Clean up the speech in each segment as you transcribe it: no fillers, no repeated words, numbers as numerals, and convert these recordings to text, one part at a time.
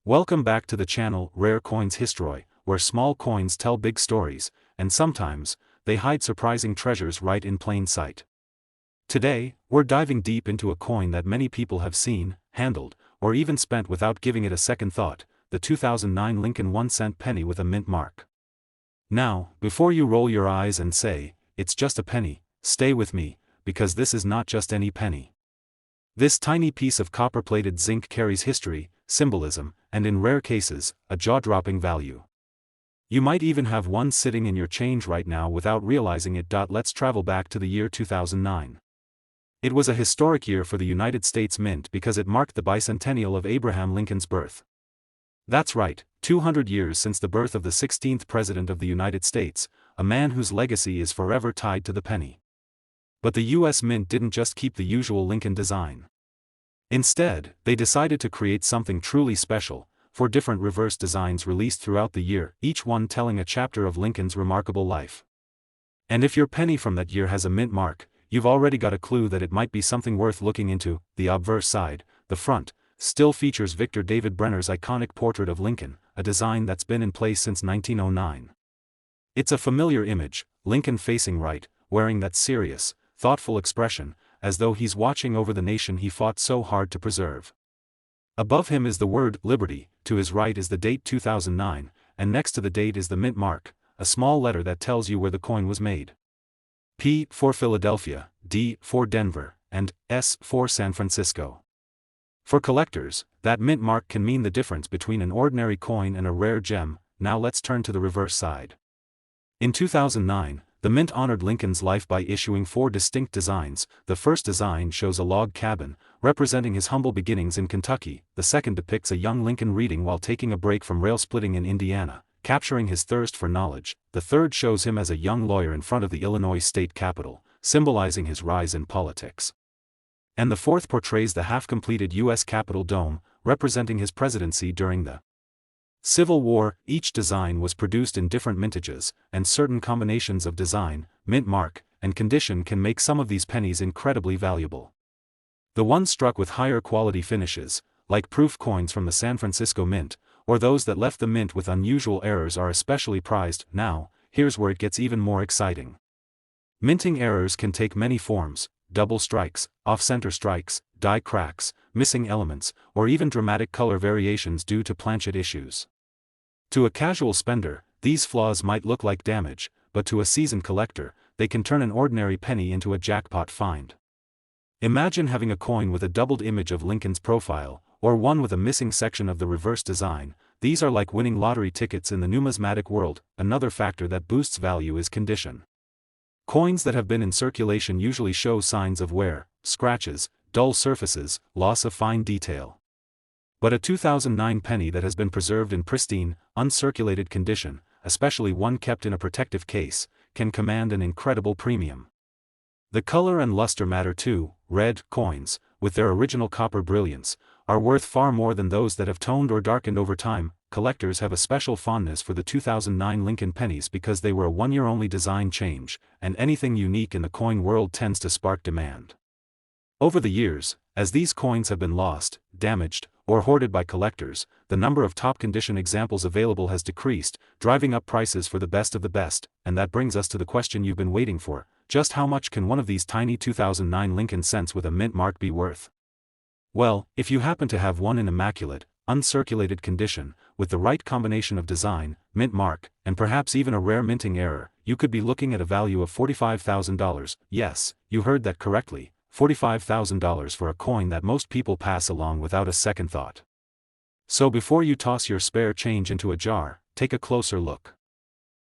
Welcome back to the channel Rare Coins History, where small coins tell big stories, and sometimes, they hide surprising treasures right in plain sight. Today, we're diving deep into a coin that many people have seen, handled, or even spent without giving it a second thought, the 2009 Lincoln 1-cent penny with a mint mark. Now, before you roll your eyes and say, "It's just a penny," stay with me, because this is not just any penny. This tiny piece of copper-plated zinc carries history, symbolism, and in rare cases, a jaw-dropping value. You might even have one sitting in your change right now without realizing it. Let's travel back to the year 2009. It was a historic year for the United States Mint because it marked the bicentennial of Abraham Lincoln's birth. That's right, 200 years since the birth of the 16th President of the United States, a man whose legacy is forever tied to the penny. But the U.S. Mint didn't just keep the usual Lincoln design. Instead, they decided to create something truly special, 4 different reverse designs released throughout the year, each one telling a chapter of Lincoln's remarkable life. And if your penny from that year has a mint mark, you've already got a clue that it might be something worth looking into. The obverse side, the front, still features Victor David Brenner's iconic portrait of Lincoln, a design that's been in place since 1909. It's a familiar image, Lincoln facing right, wearing that serious, thoughtful expression, as though he's watching over the nation he fought so hard to preserve. Above him is the word "Liberty," to his right is the date 2009, and next to the date is the mint mark, a small letter that tells you where the coin was made. P for Philadelphia, D for Denver, and S for San Francisco. For collectors, that mint mark can mean the difference between an ordinary coin and a rare gem. Now let's turn to the reverse side. In 2009, the Mint honored Lincoln's life by issuing 4 distinct designs. The first design shows a log cabin, representing his humble beginnings in Kentucky. The second depicts a young Lincoln reading while taking a break from rail splitting in Indiana, capturing his thirst for knowledge. The third shows him as a young lawyer in front of the Illinois state capitol, symbolizing his rise in politics. And the fourth portrays the half-completed U.S. Capitol dome, representing his presidency during the Civil War. Each design was produced in different mintages, and certain combinations of design, mint mark, and condition can make some of these pennies incredibly valuable. The ones struck with higher quality finishes, like proof coins from the San Francisco Mint, or those that left the mint with unusual errors, are especially prized. Now, here's where it gets even more exciting. Minting errors can take many forms: double strikes, off-center strikes, die cracks, missing elements, or even dramatic color variations due to planchet issues. To a casual spender, these flaws might look like damage, but to a seasoned collector, they can turn an ordinary penny into a jackpot find. Imagine having a coin with a doubled image of Lincoln's profile, or one with a missing section of the reverse design. These are like winning lottery tickets in the numismatic world. Another factor that boosts value is condition. Coins that have been in circulation usually show signs of wear, scratches, dull surfaces, loss of fine detail. But a 2009 penny that has been preserved in pristine, uncirculated condition, especially one kept in a protective case, can command an incredible premium. The color and luster matter too. Red coins, with their original copper brilliance, are worth far more than those that have toned or darkened over time. Collectors have a special fondness for the 2009 Lincoln pennies because they were a one-year-only design change, and anything unique in the coin world tends to spark demand. Over the years, as these coins have been lost, damaged, or hoarded by collectors, the number of top-condition examples available has decreased, driving up prices for the best of the best. And that brings us to the question you've been waiting for: just how much can one of these tiny 2009 Lincoln cents with a mint mark be worth? Well, if you happen to have one in immaculate, uncirculated condition, with the right combination of design, mint mark, and perhaps even a rare minting error, you could be looking at a value of $45,000. Yes, you heard that correctly. $45,000 for a coin that most people pass along without a second thought. So before you toss your spare change into a jar, take a closer look.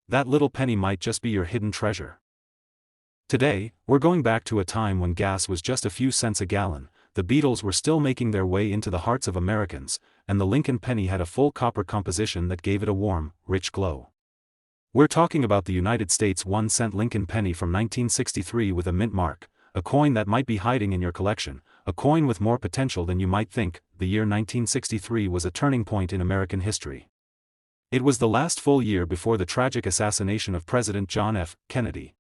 That little penny might just be your hidden treasure. Today, we're going back to a time when gas was just a few cents a gallon, the Beatles were still making their way into the hearts of Americans, and the Lincoln penny had a full copper composition that gave it a warm, rich glow. We're talking about the United States 1-cent Lincoln penny from 1963 with a mint mark, a coin that might be hiding in your collection, a coin with more potential than you might think. The year 1963 was a turning point in American history. It was the last full year before the tragic assassination of President John F. Kennedy.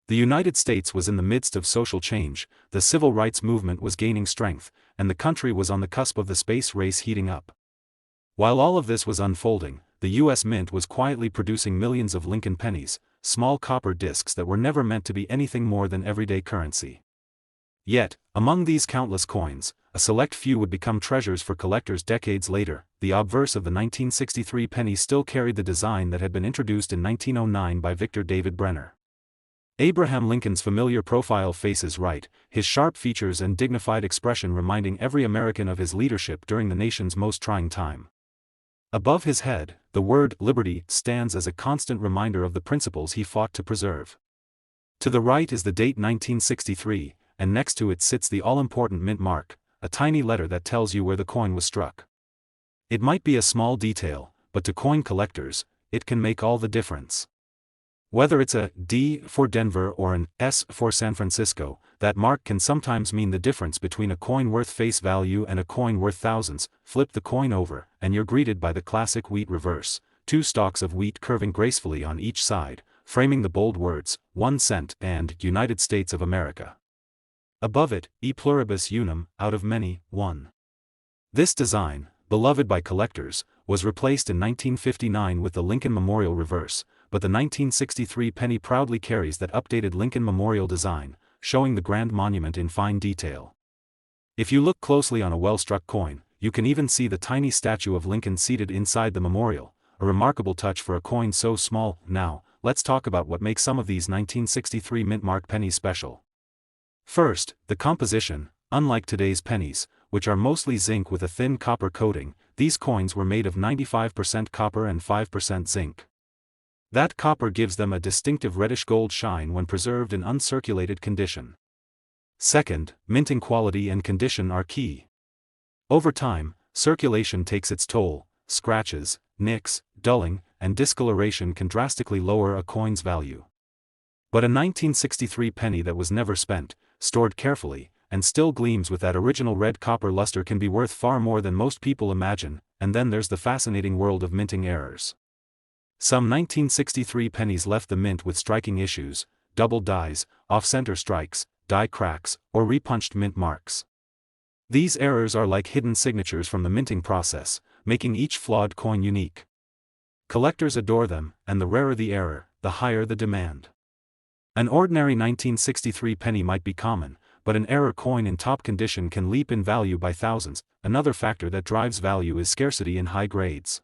The United States was in the midst of social change, the civil rights movement was gaining strength, and the country was on the cusp of the space race heating up. While all of this was unfolding, the U.S. Mint was quietly producing millions of Lincoln pennies, small copper discs that were never meant to be anything more than everyday currency. Yet, among these countless coins, a select few would become treasures for collectors decades later. The obverse of the 1963 penny still carried the design that had been introduced in 1909 by Victor David Brenner. Abraham Lincoln's familiar profile faces right, his sharp features and dignified expression reminding every American of his leadership during the nation's most trying time. Above his head, the word liberty stands as a constant reminder of the principles he fought to preserve. To the right is the date 1963, and next to it sits the all-important mint mark, a tiny letter that tells you where the coin was struck. It might be a small detail, but to coin collectors, it can make all the difference. Whether it's a D for Denver or an S for San Francisco, that mark can sometimes mean the difference between a coin worth face value and a coin worth thousands. Flip the coin over, and you're greeted by the classic wheat reverse, two stalks of wheat curving gracefully on each side, framing the bold words, 1 cent and United States of America. Above it, e pluribus unum, out of many, one. This design, beloved by collectors, was replaced in 1959 with the Lincoln Memorial reverse, but the 1963 penny proudly carries that updated Lincoln Memorial design, showing the grand monument in fine detail. If you look closely on a well-struck coin, you can even see the tiny statue of Lincoln seated inside the memorial, a remarkable touch for a coin so small. Now, let's talk about what makes some of these 1963 mint mark pennies special. First, the composition. Unlike today's pennies, which are mostly zinc with a thin copper coating, these coins were made of 95% copper and 5% zinc. That copper gives them a distinctive reddish-gold shine when preserved in uncirculated condition. Second, minting quality and condition are key. Over time, circulation takes its toll. Scratches, nicks, dulling, and discoloration can drastically lower a coin's value. But a 1963 penny that was never spent, stored carefully, and still gleams with that original red copper luster can be worth far more than most people imagine. And then there's the fascinating world of minting errors. Some 1963 pennies left the mint with striking issues: double dies, off-center strikes, die cracks, or repunched mint marks. These errors are like hidden signatures from the minting process, making each flawed coin unique. Collectors adore them, and the rarer the error, the higher the demand. An ordinary 1963 penny might be common, but an error coin in top condition can leap in value by thousands. Another factor that drives value is scarcity in high grades.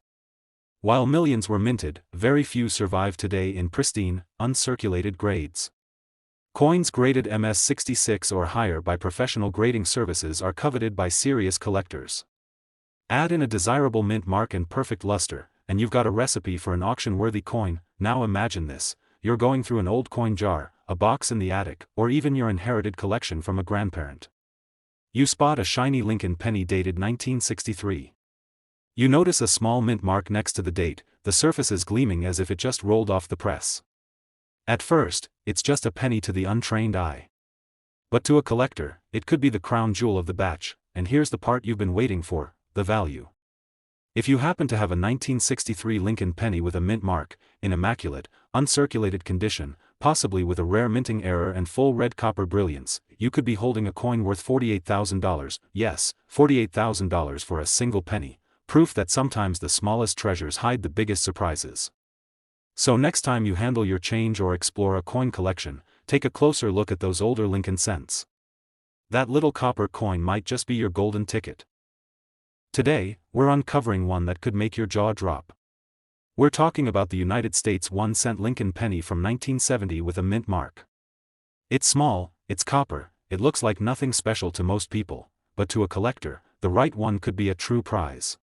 While millions were minted, very few survive today in pristine, uncirculated grades. Coins graded MS-66 or higher by professional grading services are coveted by serious collectors. Add in a desirable mint mark and perfect luster, and you've got a recipe for an auction-worthy coin. Now imagine this: you're going through an old coin jar, a box in the attic, or even your inherited collection from a grandparent. You spot a shiny Lincoln penny dated 1963. You notice a small mint mark next to the date, the surface is gleaming as if it just rolled off the press. At first, it's just a penny to the untrained eye. But to a collector, it could be the crown jewel of the batch, and here's the part you've been waiting for: the value. If you happen to have a 1963 Lincoln penny with a mint mark, in immaculate, uncirculated condition, possibly with a rare minting error and full red copper brilliance, you could be holding a coin worth $48,000, yes, $48,000 for a single penny, proof that sometimes the smallest treasures hide the biggest surprises. So next time you handle your change or explore a coin collection, take a closer look at those older Lincoln cents. That little copper coin might just be your golden ticket. Today, we're uncovering one that could make your jaw drop. We're talking about the United States 1-cent Lincoln penny from 1970 with a mint mark. It's small, it's copper, it looks like nothing special to most people, but to a collector, the right one could be a true prize.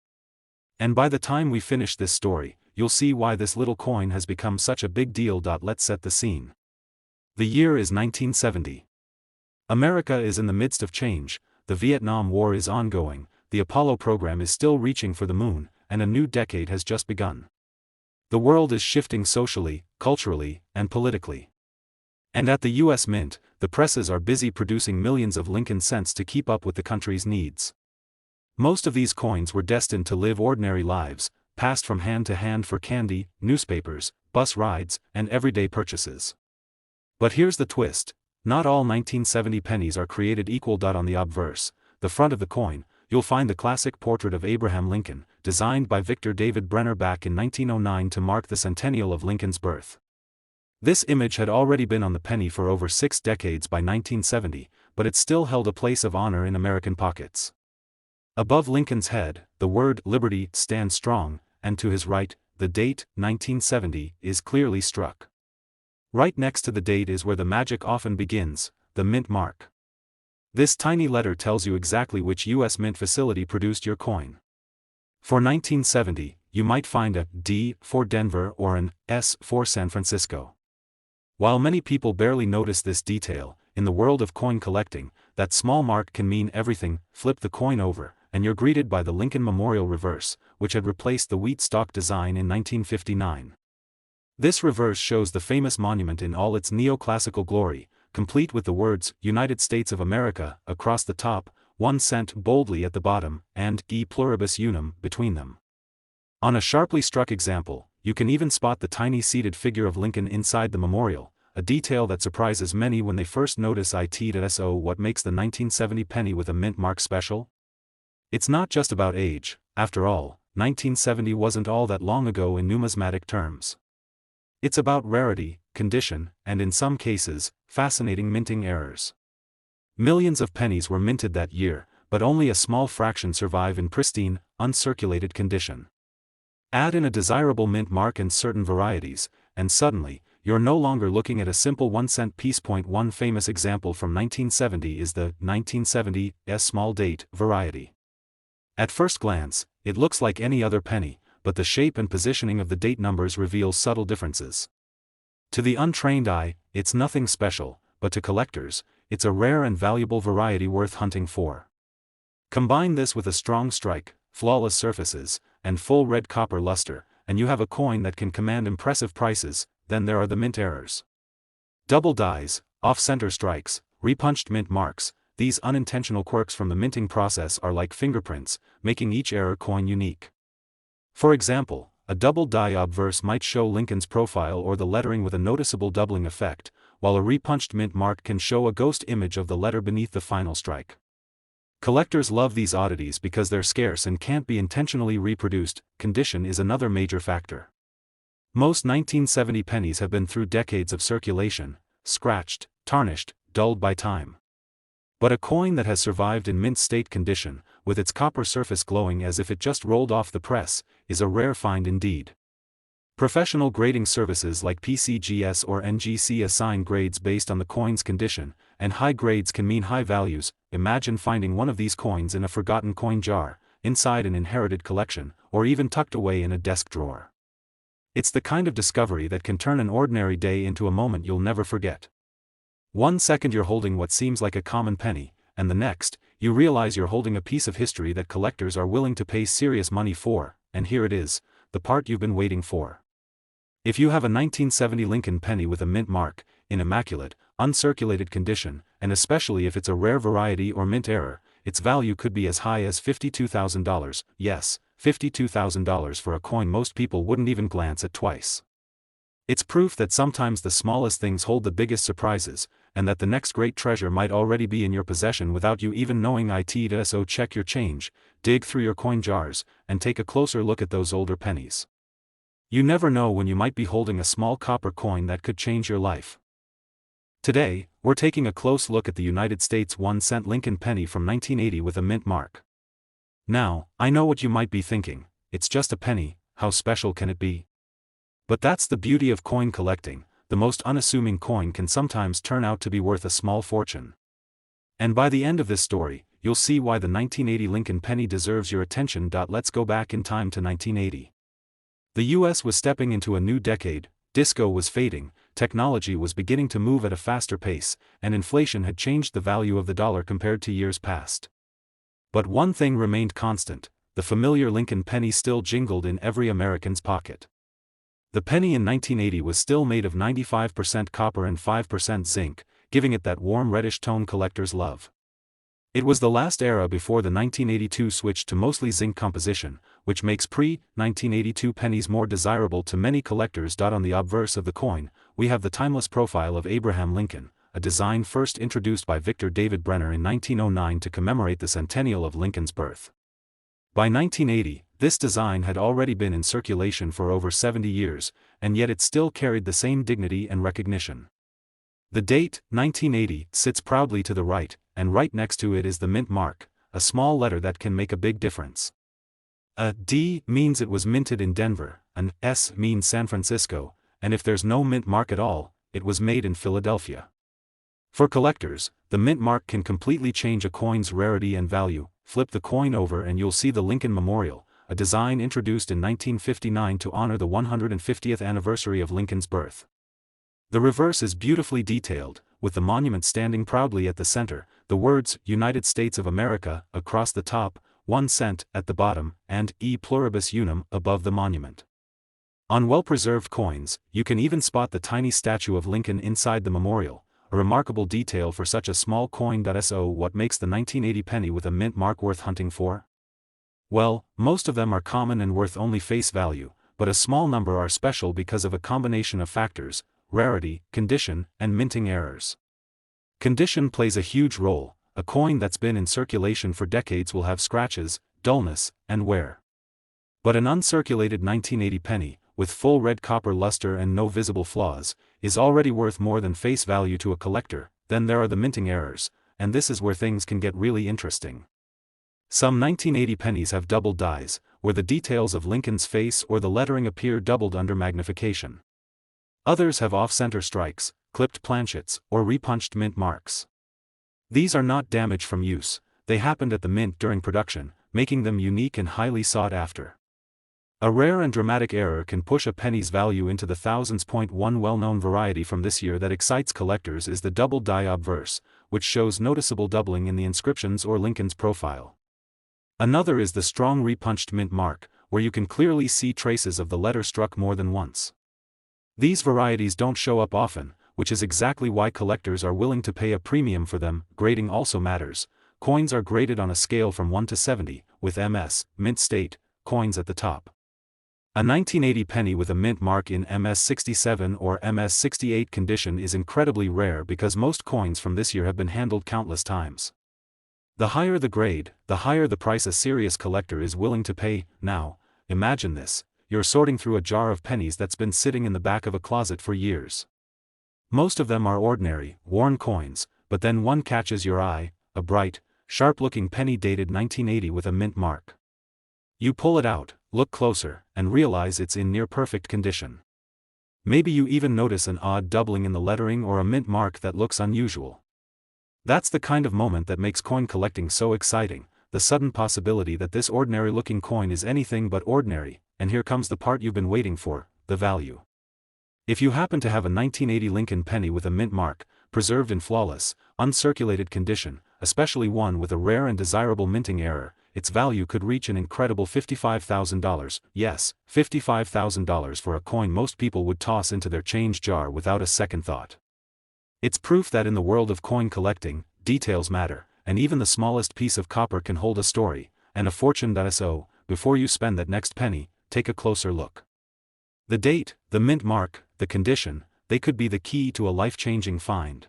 And by the time we finish this story, you'll see why this little coin has become such a big deal. Let's set the scene. The year is 1970. America is in the midst of change, the Vietnam War is ongoing, the Apollo program is still reaching for the moon, and a new decade has just begun. The world is shifting socially, culturally, and politically. And at the U.S. Mint, the presses are busy producing millions of Lincoln cents to keep up with the country's needs. Most of these coins were destined to live ordinary lives, passed from hand to hand for candy, newspapers, bus rides, and everyday purchases. But here's the twist: not all 1970 pennies are created equal. On the obverse, the front of the coin, you'll find the classic portrait of Abraham Lincoln, designed by Victor David Brenner back in 1909 to mark the centennial of Lincoln's birth. This image had already been on the penny for over 6 decades by 1970, but it still held a place of honor in American pockets. Above Lincoln's head, the word "Liberty" stands strong, and to his right, the date, 1970, is clearly struck. Right next to the date is where the magic often begins, the mint mark. This tiny letter tells you exactly which U.S. mint facility produced your coin. For 1970, you might find a D for Denver or an S for San Francisco. While many people barely notice this detail, in the world of coin collecting, that small mark can mean everything. Flip the coin over, and you're greeted by the Lincoln Memorial reverse, which had replaced the wheat stalk design in 1959. This reverse shows the famous monument in all its neoclassical glory, complete with the words "United States of America" across the top, 1 cent boldly at the bottom, and "E pluribus unum" between them. On a sharply struck example, you can even spot the tiny seated figure of Lincoln inside the memorial, a detail that surprises many when they first notice it. So what makes the 1970 penny with a mint mark special? It's not just about age. After all, 1970 wasn't all that long ago in numismatic terms. It's about rarity, condition, and in some cases, fascinating minting errors. Millions of pennies were minted that year, but only a small fraction survive in pristine, uncirculated condition. Add in a desirable mint mark and certain varieties, and suddenly, you're no longer looking at a simple 1-cent piece. One famous example from 1970 is the 1970 S small date variety. At first glance, it looks like any other penny, but the shape and positioning of the date numbers reveals subtle differences. To the untrained eye, it's nothing special, but to collectors, it's a rare and valuable variety worth hunting for. Combine this with a strong strike, flawless surfaces, and full red copper luster, and you have a coin that can command impressive prices. Then there are the mint errors. Double dies, off-center strikes, repunched mint marks. These unintentional quirks from the minting process are like fingerprints, making each error coin unique. For example, a double die obverse might show Lincoln's profile or the lettering with a noticeable doubling effect, while a repunched mint mark can show a ghost image of the letter beneath the final strike. Collectors love these oddities because they're scarce and can't be intentionally reproduced. Condition is another major factor. Most 1970 pennies have been through decades of circulation, scratched, tarnished, dulled by time. But a coin that has survived in mint state condition, with its copper surface glowing as if it just rolled off the press, is a rare find indeed. Professional grading services like PCGS or NGC assign grades based on the coin's condition, and high grades can mean high values. Imagine finding one of these coins in a forgotten coin jar, inside an inherited collection, or even tucked away in a desk drawer. It's the kind of discovery that can turn an ordinary day into a moment you'll never forget. 1 second you're holding what seems like a common penny, and the next, you realize you're holding a piece of history that collectors are willing to pay serious money for, and here it is, the part you've been waiting for. If you have a 1970 Lincoln penny with a mint mark, in immaculate, uncirculated condition, and especially if it's a rare variety or mint error, its value could be as high as $52,000, yes, $52,000 for a coin most people wouldn't even glance at twice. It's proof that sometimes the smallest things hold the biggest surprises, and that the next great treasure might already be in your possession without you even knowing it. So check your change, dig through your coin jars, and take a closer look at those older pennies. You never know when you might be holding a small copper coin that could change your life. Today, we're taking a close look at the United States 1-cent Lincoln penny from 1980 with a mint mark. Now, I know what you might be thinking, it's just a penny, how special can it be? But that's the beauty of coin collecting, the most unassuming coin can sometimes turn out to be worth a small fortune. And by the end of this story, you'll see why the 1980 Lincoln penny deserves your attention. Let's go back in time to 1980. The US was stepping into a new decade, disco was fading, technology was beginning to move at a faster pace, and inflation had changed the value of the dollar compared to years past. But one thing remained constant, the familiar Lincoln penny still jingled in every American's pocket. The penny in 1980 was still made of 95% copper and 5% zinc, giving it that warm reddish tone collectors love. It was the last era before the 1982 switch to mostly zinc composition, which makes pre-1982 pennies more desirable to many collectors. On the obverse of the coin, we have the timeless profile of Abraham Lincoln, a design first introduced by Victor David Brenner in 1909 to commemorate the centennial of Lincoln's birth. By 1980, this design had already been in circulation for over 70 years, and yet it still carried the same dignity and recognition. The date, 1980, sits proudly to the right, and right next to it is the mint mark, a small letter that can make a big difference. A D means it was minted in Denver, an S means San Francisco, and if there's no mint mark at all, it was made in Philadelphia. For collectors, the mint mark can completely change a coin's rarity and value. Flip the coin over and you'll see the Lincoln Memorial, a design introduced in 1959 to honor the 150th anniversary of Lincoln's birth. The reverse is beautifully detailed, with the monument standing proudly at the center, the words United States of America across the top, 1 cent at the bottom, and E pluribus unum above the monument. On well-preserved coins, you can even spot the tiny statue of Lincoln inside the memorial, a remarkable detail for such a small coin. So what makes the 1980 penny with a mint mark worth hunting for? Well, most of them are common and worth only face value, but a small number are special because of a combination of factors: rarity, condition, and minting errors. Condition plays a huge role. A coin that's been in circulation for decades will have scratches, dullness, and wear. But an uncirculated 1980 penny, with full red copper luster and no visible flaws, is already worth more than face value to a collector. Then there are the minting errors, and this is where things can get really interesting. Some 1980 pennies have doubled dies, where the details of Lincoln's face or the lettering appear doubled under magnification. Others have off-center strikes, clipped planchets, or repunched mint marks. These are not damage from use, they happened at the mint during production, making them unique and highly sought after. A rare and dramatic error can push a penny's value into the thousands. One well-known variety from this year that excites collectors is the double die obverse, which shows noticeable doubling in the inscriptions or Lincoln's profile. Another is the strong repunched mint mark, where you can clearly see traces of the letter struck more than once. These varieties don't show up often, which is exactly why collectors are willing to pay a premium for them. Grading also matters. Coins are graded on a scale from 1 to 70, with MS, mint state, coins at the top. A 1980 penny with a mint mark in MS67 or MS68 condition is incredibly rare because most coins from this year have been handled countless times. The higher the grade, the higher the price a serious collector is willing to pay. Now, imagine this: you're sorting through a jar of pennies that's been sitting in the back of a closet for years. Most of them are ordinary, worn coins, but then one catches your eye, a bright, sharp-looking penny dated 1980 with a mint mark. You pull it out, look closer, and realize it's in near-perfect condition. Maybe you even notice an odd doubling in the lettering or a mint mark that looks unusual. That's the kind of moment that makes coin collecting so exciting, the sudden possibility that this ordinary-looking coin is anything but ordinary, and here comes the part you've been waiting for, the value. If you happen to have a 1980 Lincoln penny with a mint mark, preserved in flawless, uncirculated condition, especially one with a rare and desirable minting error, its value could reach an incredible $55,000, yes, $55,000 for a coin most people would toss into their change jar without a second thought. It's proof that in the world of coin collecting, details matter, and even the smallest piece of copper can hold a story, and a fortune. So, before you spend that next penny, take a closer look. The date, the mint mark, the condition, they could be the key to a life-changing find.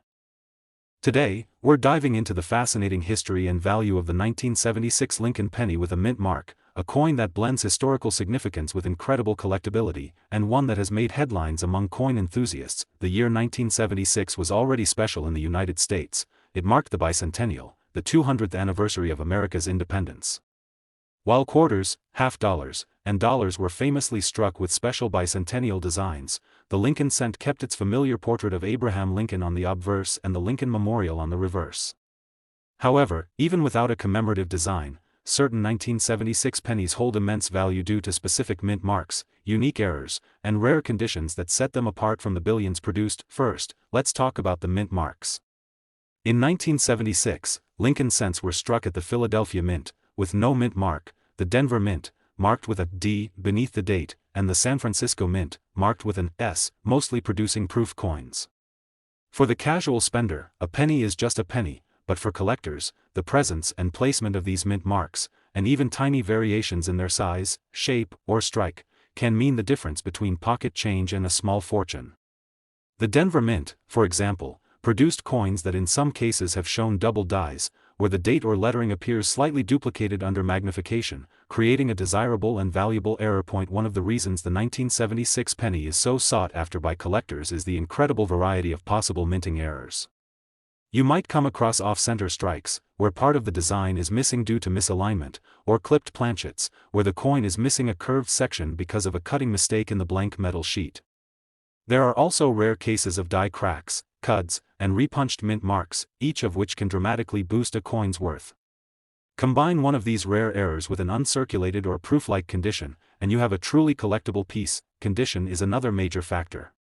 Today, we're diving into the fascinating history and value of the 1976 Lincoln penny with a mint mark, a coin that blends historical significance with incredible collectability, and one that has made headlines among coin enthusiasts. The year 1976 was already special in the United States. It marked the bicentennial, the 200th anniversary of America's independence. While quarters, half dollars, and dollars were famously struck with special bicentennial designs, the Lincoln cent kept its familiar portrait of Abraham Lincoln on the obverse and the Lincoln Memorial on the reverse. However, even without a commemorative design, certain 1976 pennies hold immense value due to specific mint marks, unique errors, and rare conditions that set them apart from the billions produced. First, let's talk about the mint marks. In 1976, Lincoln cents were struck at the Philadelphia Mint, with no mint mark, the Denver Mint, marked with a D beneath the date, and the San Francisco Mint, marked with an S, mostly producing proof coins. For the casual spender, a penny is just a penny, but for collectors, the presence and placement of these mint marks, and even tiny variations in their size, shape, or strike, can mean the difference between pocket change and a small fortune. The Denver Mint, for example, produced coins that in some cases have shown double dies, where the date or lettering appears slightly duplicated under magnification, creating a desirable and valuable error point. One of the reasons the 1976 penny is so sought after by collectors is the incredible variety of possible minting errors. You might come across off-center strikes, where part of the design is missing due to misalignment, or clipped planchets, where the coin is missing a curved section because of a cutting mistake in the blank metal sheet. There are also rare cases of die cracks, cuds, and repunched mint marks, each of which can dramatically boost a coin's worth. Combine one of these rare errors with an uncirculated or proof-like condition, and you have a truly collectible piece. Condition is another major factor.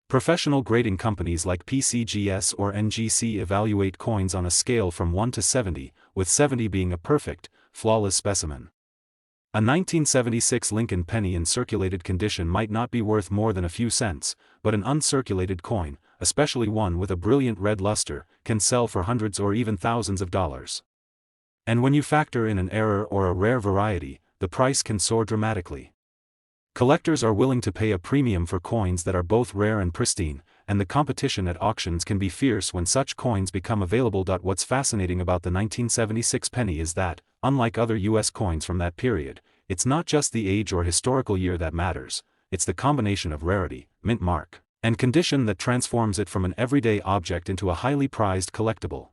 Professional grading companies like PCGS or NGC evaluate coins on a scale from 1 to 70, with 70 being a perfect, flawless specimen. A 1976 Lincoln penny in circulated condition might not be worth more than a few cents, but an uncirculated coin, especially one with a brilliant red luster, can sell for hundreds or even thousands of dollars. And when you factor in an error or a rare variety, the price can soar dramatically. Collectors are willing to pay a premium for coins that are both rare and pristine, and the competition at auctions can be fierce when such coins become available. What's fascinating about the 1976 penny is that, unlike other US coins from that period, it's not just the age or historical year that matters, it's the combination of rarity, mint mark, and condition that transforms it from an everyday object into a highly prized collectible.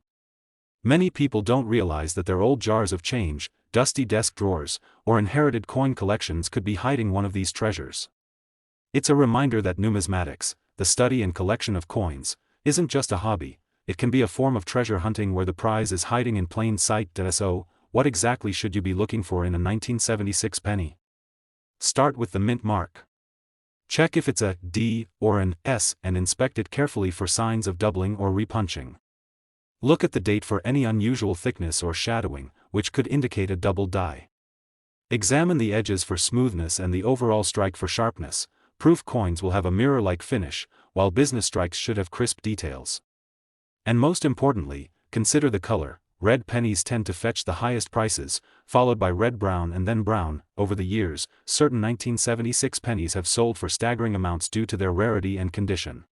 Many people don't realize that their old jars of change, dusty desk drawers, or inherited coin collections could be hiding one of these treasures. It's a reminder that numismatics, the study and collection of coins, isn't just a hobby, it can be a form of treasure hunting where the prize is hiding in plain sight. So, what exactly should you be looking for in a 1976 penny? Start with the mint mark. Check if it's a D or an S and inspect it carefully for signs of doubling or repunching. Look at the date for any unusual thickness or shadowing, which could indicate a double die. Examine the edges for smoothness and the overall strike for sharpness. Proof coins will have a mirror-like finish, while business strikes should have crisp details. And most importantly, consider the color. Red pennies tend to fetch the highest prices, followed by red-brown and then brown. Over the years, certain 1976 pennies have sold for staggering amounts due to their rarity and condition.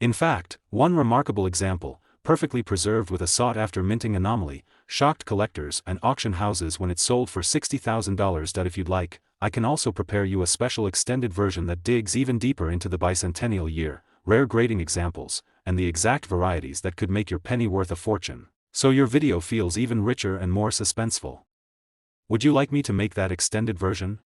In fact, one remarkable example, perfectly preserved with a sought-after minting anomaly, shocked collectors and auction houses when it sold for $60,000. If you'd like, I can also prepare you a special extended version that digs even deeper into the bicentennial year, rare grading examples, and the exact varieties that could make your penny worth a fortune, so your video feels even richer and more suspenseful. Would you like me to make that extended version?